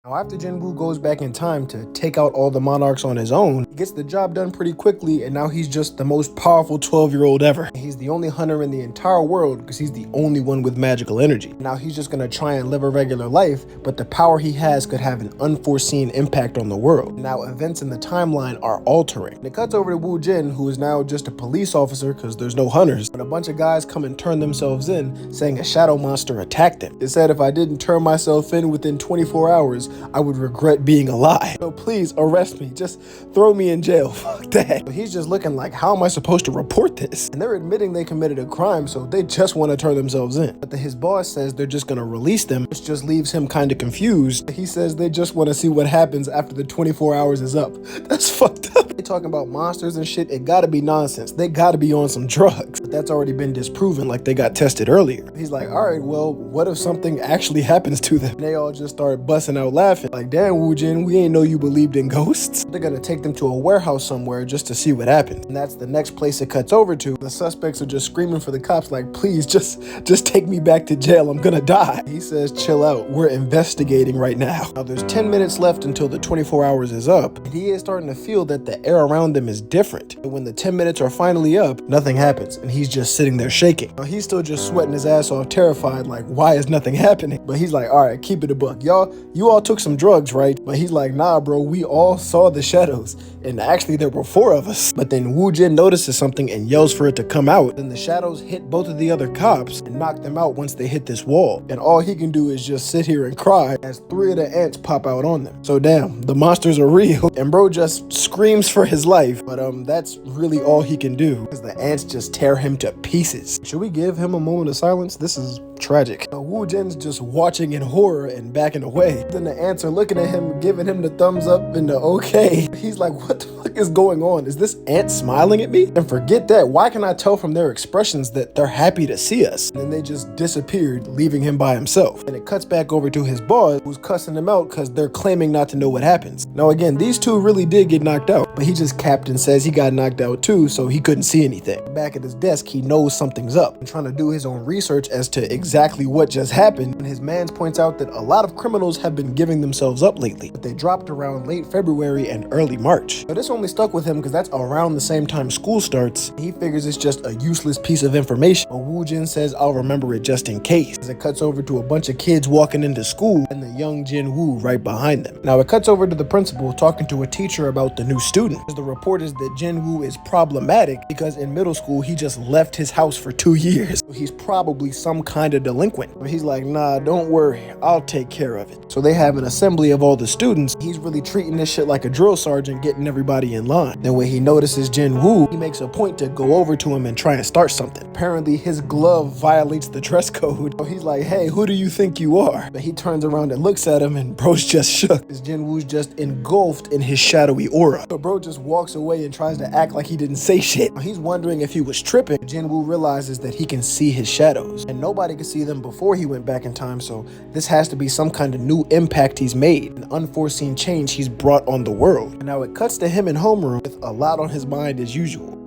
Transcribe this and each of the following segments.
Now, after Jinwoo goes back in time to take out all the monarchs on his own, he gets the job done pretty quickly, and now he's just the most powerful 12-year-old ever. He's the only hunter in the entire world because he's the only one with magical energy. Now he's just gonna try and live a regular life, but the power he has could have an unforeseen impact on the world. Now events in the timeline are altering. And it cuts over to Woo Jin, who is now just a police officer because there's no hunters, when a bunch of guys come and turn themselves in, saying a shadow monster attacked him. It said if I didn't turn myself in within 24 hours, I would regret being alive. So please arrest me. Just throw me in jail. Fuck that. But he's just looking like, how am I supposed to report this? And they're admitting they committed a crime, so they just want to turn themselves in. But his boss says they're just gonna release them, which just leaves him kind of confused. He says they just want to see what happens after the 24 hours is up. That's fucked up. They talking about monsters and shit. It gotta be nonsense. They gotta be on some drugs. But that's already been disproven, like they got tested earlier. He's like, all right, well, what if something actually happens to them? And they all just start busting out laughing. Like, damn, Woo Jin, we ain't know you believed in ghosts. They're gonna take them to a warehouse somewhere just to see what happens. And that's the next place it cuts over to. The suspects are just screaming for the cops like, please, just take me back to jail. I'm gonna die. He says, chill out. We're investigating right now. Now there's 10 minutes left until the 24 hours is up. And he is starting to feel that the air around him is different. And when the 10 minutes are finally up, nothing happens. And he's just sitting there shaking. Now he's still just sweating his ass off, terrified, like, why is nothing happening? But he's like, all right, keep it a buck. You all took some drugs, right? But he's like, nah, bro, we all saw the shadows. And actually there were 4 of us. But then Woo Jin notices something and yells for it to come out. Then the shadows hit both of the other cops and knock them out once they hit this wall. And all he can do is just sit here and cry as 3 of the ants pop out on them. So damn, the monsters are real. And bro just screams for his life. But that's really all he can do because the ants just tear him to pieces. Should we give him a moment of silence? This is tragic. Woo Jin's just watching in horror and backing away. Then the ants are looking at him, giving him the thumbs up and the okay. He's like, what the fuck is going on? Is this ant smiling at me? And forget that, why can I tell from their expressions that they're happy to see us? And then they just disappeared, leaving him by himself. And it cuts back over to his boss, who's cussing him out because they're claiming not to know what happens. Now again, these two really did get knocked out, but he just capped and says he got knocked out too, so he couldn't see anything. Back at his desk, he knows something's up and trying to do his own research as to exactly what just happened. And his mans points out that a lot of criminals have been giving themselves up lately, but they dropped around late February and early March. But this only stuck with him because that's around the same time school starts. He figures it's just a useless piece of information, but Woo Jin says I'll remember it just in case. As it cuts over to a bunch of kids walking into school and the young Jin Woo right behind them. Now it cuts over to the principal talking to a teacher about the new student. The report is that Jin Woo is problematic because in middle school he just left his house for 2 years. So he's probably some kind of delinquent. But he's like, nah, don't worry, I'll take care of it. So they have an assembly of all the students. He's really treating this shit like a drill sergeant, getting everybody in line. Then when he notices Jin Woo, he makes a point to go over to him and try and start something. Apparently his glove violates the dress code. So he's like, hey, who do you think you are? But he turns around and looks at him and bro's just shook. Because Jin Woo's just engulfed in his shadowy aura. So bro just walks away and tries to act like he didn't say shit. He's wondering if he was tripping. Jin Woo realizes that he can see his shadows and nobody could see them before he went back in time, so this has to be some kind of new impact he's made, an unforeseen change he's brought on the world. And now it cuts to him in homeroom with a lot on his mind as usual.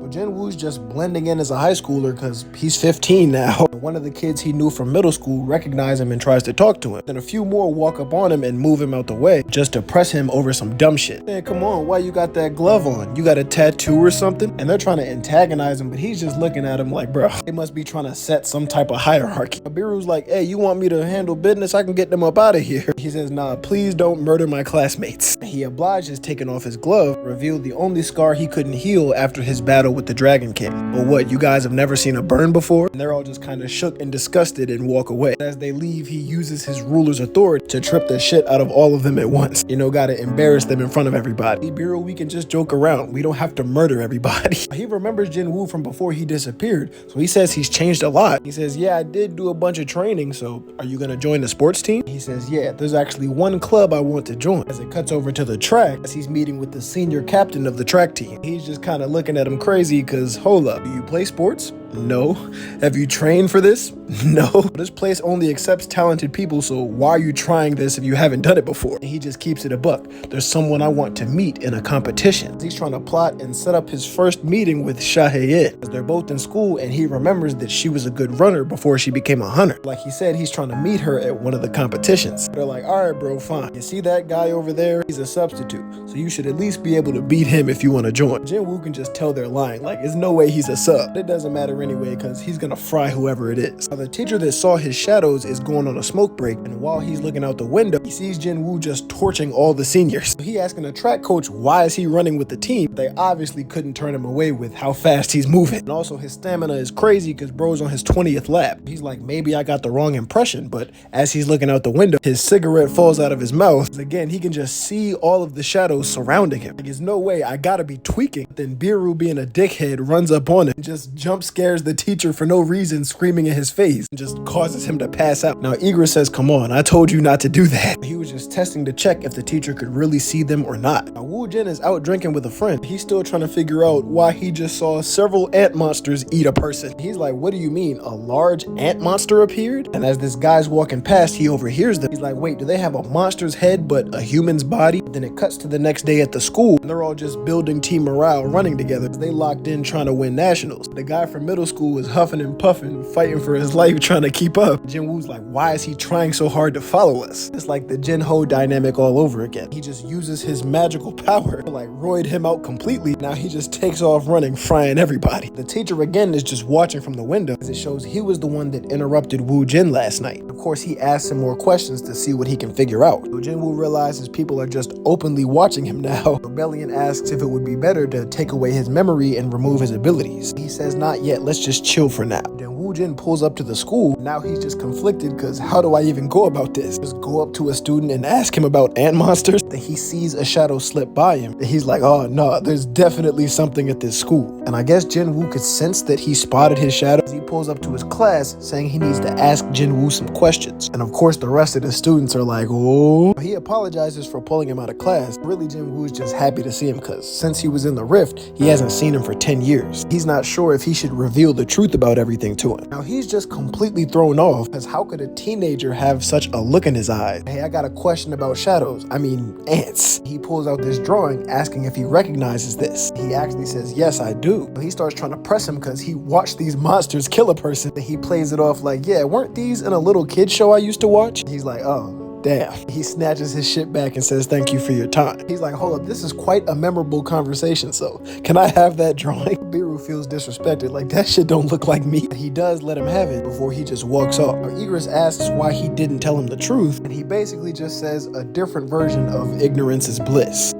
Jin Woo's just blending in as a high schooler because he's 15 now. One of the kids he knew from middle school recognizes him and tries to talk to him. Then a few more walk up on him and move him out the way just to press him over some dumb shit. Man, come on, why you got that glove on? You got a tattoo or something? And they're trying to antagonize him, but he's just looking at him like, bro, they must be trying to set some type of hierarchy. Abiru's like, hey, you want me to handle business? I can get them up out of here. He says, nah, please don't murder my classmates. He obliges, taking off his glove, revealed the only scar he couldn't heal after his battle with the Dragon King. But what, you guys have never seen a burn before? And they're all just kind of shook and disgusted and walk away. As they leave, he uses his ruler's authority to trip the shit out of all of them at once. You know, gotta embarrass them in front of everybody. Ibiru, we can just joke around. We don't have to murder everybody. He remembers Jin Woo from before he disappeared, so he says he's changed a lot. He says, yeah, I did do a bunch of training, so are you gonna join the sports team? He says, yeah, there's actually one club I want to join. As it cuts over to the track, as he's meeting with the senior captain of the track team. He's just kind of looking at him crazy because, hold up, do you play sports? No. Have you trained for this? No. This place only accepts talented people, so why are you trying this if you haven't done it before? And he just keeps it a buck. There's someone I want to meet in a competition. He's trying to plot and set up his first meeting with Shahayed. They're both in school, and he remembers that she was a good runner before she became a hunter. Like he said, he's trying to meet her at one of the competitions. They're like, all right, bro, fine. You see that guy over there? He's a substitute, so you should at least be able to beat him if you want to join. Jinwoo can just tell they're lying. Like, there's no way he's a sub. It doesn't matter anyway, because he's gonna fry whoever it is. Now, the teacher that saw his shadows is going on a smoke break, and while he's looking out the window, he sees Jinwoo just torching all the seniors. So he asking the track coach why is he running with the team. They obviously couldn't turn him away with how fast he's moving. And also his stamina is crazy because bro's on his 20th lap. He's like, maybe I got the wrong impression, but as he's looking out the window, his cigarette falls out of his mouth. Again, he can just see all of the shadows surrounding him. Like, there's no way, I gotta be tweaking. Then Biru, being a dickhead, runs up on him and just jump scares the teacher for no reason, screaming in his face, and just causes him to pass out. Now Igra says, come on, I told you not to do that. He was just testing to check if the teacher could really see them or not. Now Woo Jin is out drinking with a friend. He's still trying to figure out why he just saw several ant monsters eat a person. He's like, what do you mean? A large ant monster appeared? And as this guy's walking past, he overhears them. He's like, wait, do they have a monster's head but a human's body? Then it cuts to the next day at the school, and they're all just building team morale, running together. They locked in trying to win nationals. The guy from middle school is huffing and puffing, fighting for his life, trying to keep up. Jinwoo's like, why is he trying so hard to follow us? It's like the Jin-Ho dynamic all over again. He just uses his magical power to like roid him out completely. Now he just takes off running, frying everybody. The teacher again is just watching from the window, as it shows he was the one that interrupted Woo Jin last night. Of course, he asks him more questions to see what he can figure out. So Jinwoo realizes people are just openly watching him now. Rebellion asks if it would be better to take away his memory and remove his abilities. He says, not yet, let's just chill for now. Then Woo Jin pulls up to the school. Now he's just conflicted because how do I even go about this? Just go up to a student and ask him about ant monsters? Then he sees a shadow slip by him. And he's like, oh no, there's definitely something at this school. And I guess Jinwoo could sense that he spotted his shadow. He pulls up to his class saying he needs to ask Jinwoo some questions. And of course the rest of the students are like, oh. He apologizes for pulling him out of class. Really, Jinwoo's just happy to see him because since he was in the rift, he hasn't seen him for 10 years. He's not sure if he should reveal the truth about everything to him. Now he's just completely thrown off because how could a teenager have such a look in his eye? Hey, I got a question about shadows. I mean, ants. He pulls out this drawing asking if he recognizes this. He actually says, yes, I do. But he starts trying to press him because he watched these monsters kill a person. And he plays it off like, yeah, weren't these in a little kid show I used to watch? He's like, oh. Damn. He snatches his shit back and says, thank you for your time. He's like, hold up, this is quite a memorable conversation, so can I have that drawing? Biru feels disrespected, like that shit don't look like me. He does let him have it before he just walks off. Now, Igris asks why he didn't tell him the truth, and he basically just says a different version of ignorance is bliss.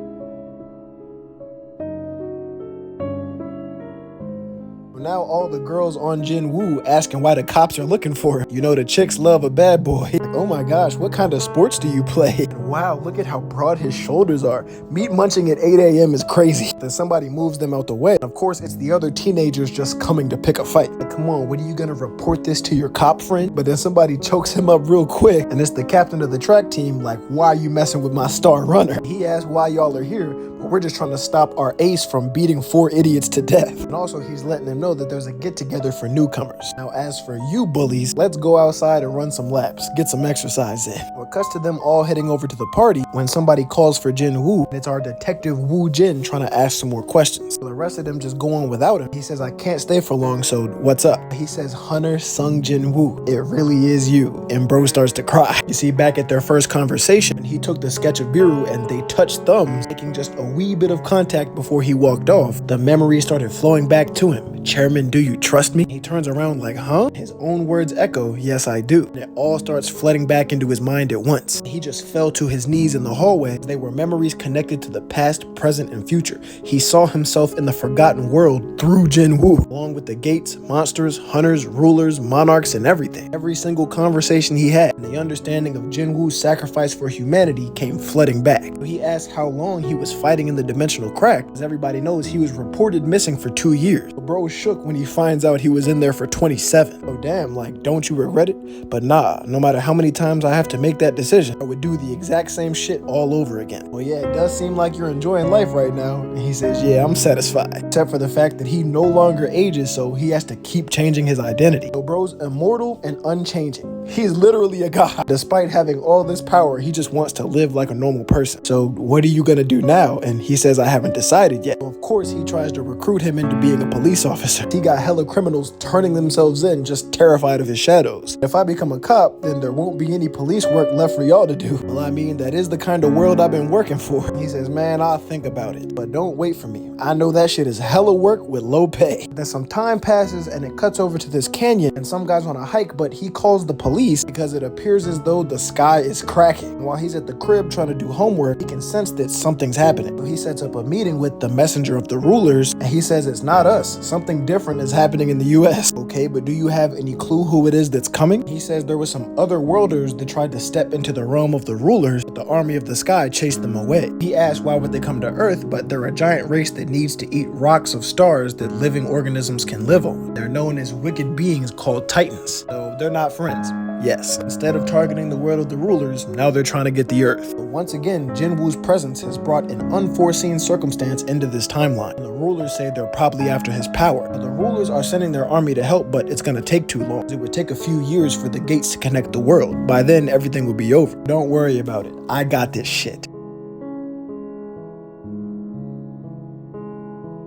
Now all the girls on Jinwoo asking why the cops are looking for him. You know, the chicks love a bad boy. Like, oh my gosh, what kind of sports do you play? Wow, look at how broad his shoulders are. Meat munching at 8 a.m. is crazy. Then somebody moves them out the way. Of course, it's the other teenagers just coming to pick a fight. Like, come on, when are you gonna report this to your cop friend? But then somebody chokes him up real quick, and it's the captain of the track team, like, why are you messing with my star runner? He asks why y'all are here, but we're just trying to stop our ace from beating 4 idiots to death. And also he's letting them know that there's a get-together for newcomers. Now as for you bullies, let's go outside and run some laps, get some exercise in. Well, it cuts to them all heading over to the party when somebody calls for Jinwoo, and it's our detective Woo Jin trying to ask some more questions. So the rest of them just go on without him. He says, I can't stay for long, so what's up? He says, Hunter Sung Jinwoo, it really is you. And bro starts to cry. You see, back at their first conversation, he took the sketch of Biru and they touched thumbs, making just a wee bit of contact before he walked off. The memory started flowing back to him. Chairman, do you trust me? He turns around like, huh? His own words echo, yes, I do. And it all starts flooding back into his mind at once. He just fell to his knees in the hallway. They were memories connected to the past, present, and future. He saw himself in the forgotten world through Jinwoo, along with the gates, monsters, hunters, rulers, monarchs, and everything. Every single conversation he had, and the understanding of Jinwoo's sacrifice for humanity came flooding back. He asked how long he was fighting hiding in the dimensional crack. As everybody knows, he was reported missing for 2 years. Bro shook when he finds out he was in there for 27. Oh damn, like, don't you regret it? But nah, no matter how many times I have to make that decision, I would do the exact same shit all over again. Well, yeah, it does seem like you're enjoying life right now. And he says, yeah, I'm satisfied. Except for the fact that he no longer ages, so he has to keep changing his identity. So bro's immortal and unchanging. He's literally a god. Despite having all this power, he just wants to live like a normal person. So what are you gonna do now? And he says, I haven't decided yet. So of course, he tries to recruit him into being a police officer. He got hella criminals turning themselves in, just terrified of his shadows. If I become a cop, then there won't be any police work left for y'all to do. Well, I mean, that is the kind of world I've been working for. He says, man, I'll think about it, but don't wait for me. I know that shit is hella work with low pay. Then some time passes and it cuts over to this canyon and some guy's on a hike, but he calls the police because it appears as though the sky is cracking. And while he's at the crib trying to do homework, he can sense that something's happening. So he sets up a meeting with the messenger of the rulers and he says, it's not us. Something different is happening in the US. Okay, but do you have any clue who it is that's coming? He says there were some other worlders that tried to step into the realm of the rulers, but the army of the sky chased them away. He asks why would they come to Earth, but they're a giant race that needs to eat rocks of stars that living organisms can live on. They're known as wicked beings called Titans, so they're not friends. Yes, instead of targeting the world of the rulers, now they're trying to get the Earth. But once again, Jinwoo's presence has brought an unforeseen circumstance into this timeline. And the rulers say they're probably after his power. Now, the rulers are sending their army to help, but it's gonna take too long. It would take a few years for the gates to connect the world. By then, everything will be over. Don't worry about it. I got this shit.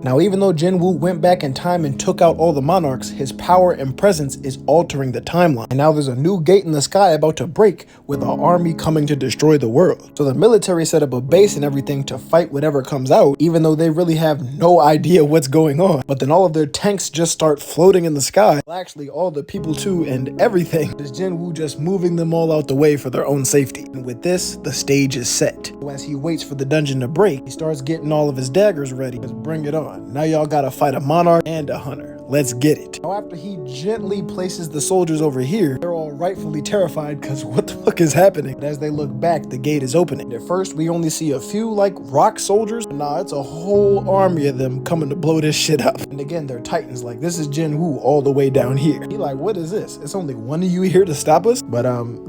Now, even though Jinwoo went back in time and took out all the monarchs, his power and presence is altering the timeline. And now there's a new gate in the sky about to break with an army coming to destroy the world. So the military set up a base and everything to fight whatever comes out, even though they really have no idea what's going on. But then all of their tanks just start floating in the sky. Well, actually, all the people too and everything. There's Jinwoo just moving them all out the way for their own safety. And with this, the stage is set. So as he waits for the dungeon to break, he starts getting all of his daggers ready. Let's bring it on. Now y'all gotta fight a monarch and a hunter. Let's get it. Now after he gently places the soldiers over here, they're all rightfully terrified because what the fuck is happening? But as they look back, the gate is opening. At first, we only see a few like rock soldiers. Nah, it's a whole army of them coming to blow this shit up. And again, they're titans. Like, this is Jinwoo all the way down here. He like, what is this? It's only one of you here to stop us? But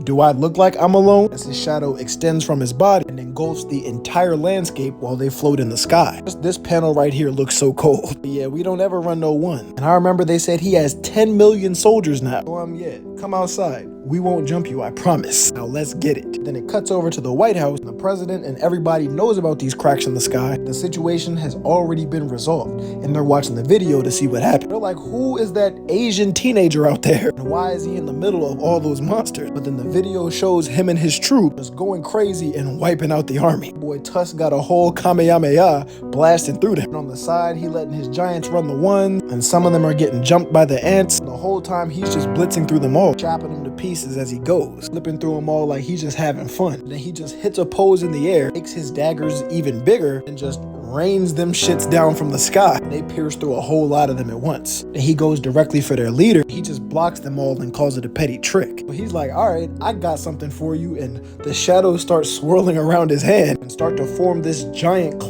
do I look like I'm alone? As his shadow extends from his body and engulfs the entire landscape while they float in the sky. Just this panel right here looks so cold. But yeah, we don't ever run no one. And I remember they said he has 10 million soldiers now. So yeah, come outside. We won't jump you, I promise. Now let's get it. Then it cuts over to the White House. The president and everybody knows about these cracks in the sky. The situation has already been resolved, and they're watching the video to see what happened. They're like, who is that Asian teenager out there? And why is he in the middle of all those monsters? But then the video shows him and his troop just going crazy and wiping out the army. Boy, Tusk got a whole Kamehameha blasting through them. And on the side, he letting his giants run the one, and some of them are getting jumped by the ants. The whole time, he's just blitzing through them all, chopping them to pieces as he goes, flipping through them all like he's just having fun. Then he just hits a pose in the air, makes his daggers even bigger, and just rains them shits down from the sky. They pierce through a whole lot of them at once. Then he goes directly for their leader. He just blocks them all and calls it a petty trick. But he's like, all right, I got something for you. And the shadows start swirling around his hand and start to form this giant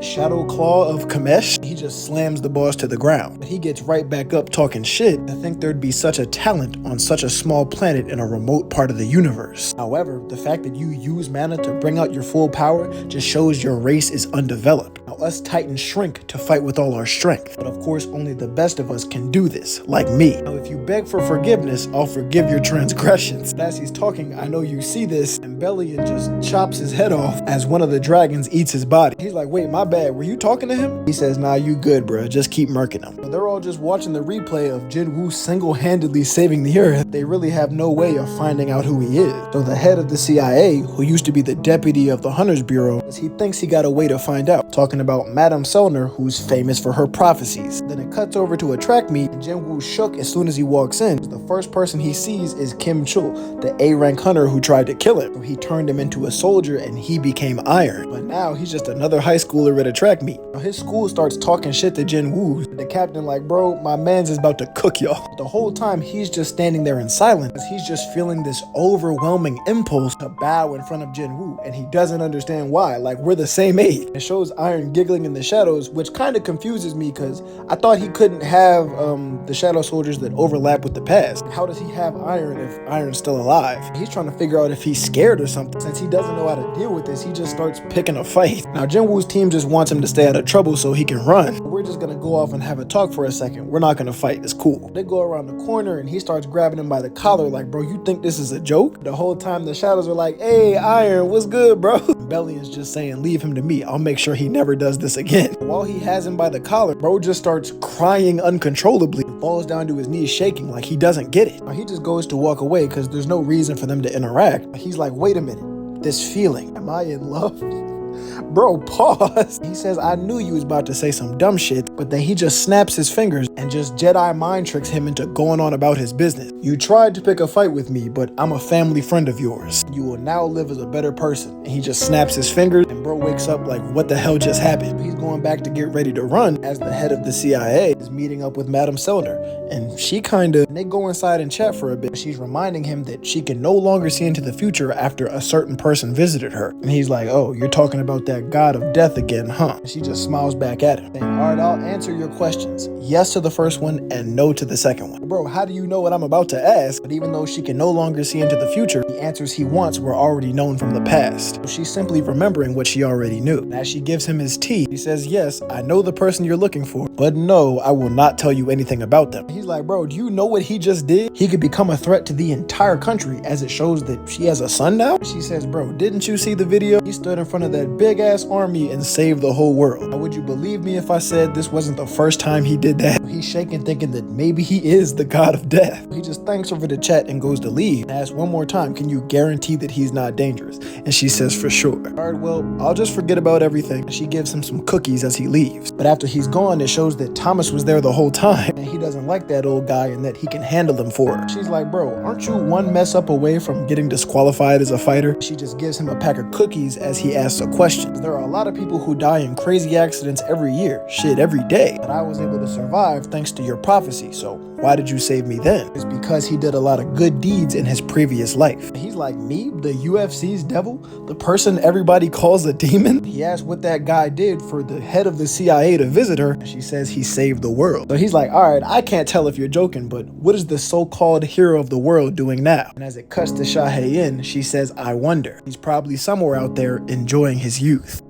shadow claw of Kamesh. He just slams the boss to the ground. But he gets right back up talking shit. I think there'd be such a talent on such a small planet in a remote part of the universe. However, the fact that you use mana to bring out your full power just shows your race is undeveloped. Now us titans shrink to fight with all our strength, but of course only the best of us can do this, like me. Now if you beg for forgiveness, I'll forgive your transgressions. But as he's talking, I know you see this, and Bellion just chops his head off as one of the dragons eats his body. He's like, wait, my bad, were you talking to him? He says, nah, you good, bro, just keep murking him. But they're all just watching the replay of Jinwoo single-handedly saving the earth. They really have no way of finding out who he is. So the head of the CIA, who used to be the deputy of the Hunters Bureau, he thinks he got a way to find out, talking about Madame Selner, who's famous for her prophecies. Then it cuts over to a track meet, and Jinwoo shook as soon as he walks in. The first person he sees is Kim Chul, the A-rank hunter who tried to kill him. So he turned him into a soldier and he became Iron. But now he's just another high schooler at a track meet. Now his school starts talking shit to Jin Woo. The captain like, bro, my man's is about to cook y'all. The whole time he's just standing there in silence because he's just feeling this overwhelming impulse to bow in front of Jin Woo, and he doesn't understand why. Like, we're the same age. It shows Iron giggling in the shadows, which kind of confuses me because I thought he couldn't have the shadow soldiers that overlap with the past. How does he have Iron if Iron's still alive? He's trying to figure out if he's scared or something. Since he doesn't know how to deal with this, he just starts picking a fight. Now Jin Woo's team just wants him to stay out of trouble so he can run. We're just gonna go off and have a talk for a second. We're not gonna fight, it's cool. They go around the corner and he starts grabbing him by the collar like, bro, you think this is a joke? The whole time the shadows are like, hey, Iron, what's good, bro? Bellion's just saying, leave him to me. I'll make sure he never does this again. While he has him by the collar, bro just starts crying uncontrollably and falls down to his knees shaking like he doesn't get it. Now, he just goes to walk away because there's no reason for them to interact. He's like, wait a minute, this feeling, am I in love? Bro, pause. He says, I knew you was about to say some dumb shit, but then he just snaps his fingers and just Jedi mind tricks him into going on about his business. You tried to pick a fight with me, but I'm a family friend of yours. You will now live as a better person. And he just snaps his fingers and bro wakes up like, what the hell just happened? He's going back to get ready to run as the head of the CIA is meeting up with Madame Selner. And they go inside and chat for a bit. She's reminding him that she can no longer see into the future after a certain person visited her. And he's like, oh, you're talking about that god of death again, huh? And she just smiles back at him, saying, all right, I'll answer your questions. Yes to the first one and no to the second one. Bro, how do you know what I'm about to ask? But even though she can no longer see into the future, the answers he wants were already known from the past. So she's simply remembering what she already knew. And as she gives him his tea, he says, yes, I know the person you're looking for, but no, I will not tell you anything about them. He's like, bro, do you know what he just did? He could become a threat to the entire country, as it shows that she has a son now. She says, bro, didn't you see the video? He stood in front of that big ass army and saved the whole world. Now, would you believe me if I said this wasn't the first time he did that? He's shaking, thinking that maybe he is the god of death. He just thanks her for the chat and goes to leave. And asks one more time, can you guarantee that he's not dangerous? And she says, for sure. All right, well, I'll just forget about everything. She gives him some cookies as he leaves. But after he's gone, it shows that Thomas was there the whole time. And he doesn't like that old guy and that he can handle him for her. She's like, bro, aren't you one mess up away from getting disqualified as a fighter? She just gives him a pack of cookies as he asks a question. There are a lot of people who die in crazy accidents every year, shit, every day. But I was able to survive thanks to your prophecy, so why did you save me then? It's because he did a lot of good deeds in his previous life. He's like, me, the UFC's devil? The person everybody calls a demon? He asked what that guy did for the head of the CIA to visit her, and she says he saved the world. So he's like, alright, I can't tell if you're joking, but what is the so-called hero of the world doing now? And as it cuts to Shahayin, she says, I wonder. He's probably somewhere out there enjoying his youth.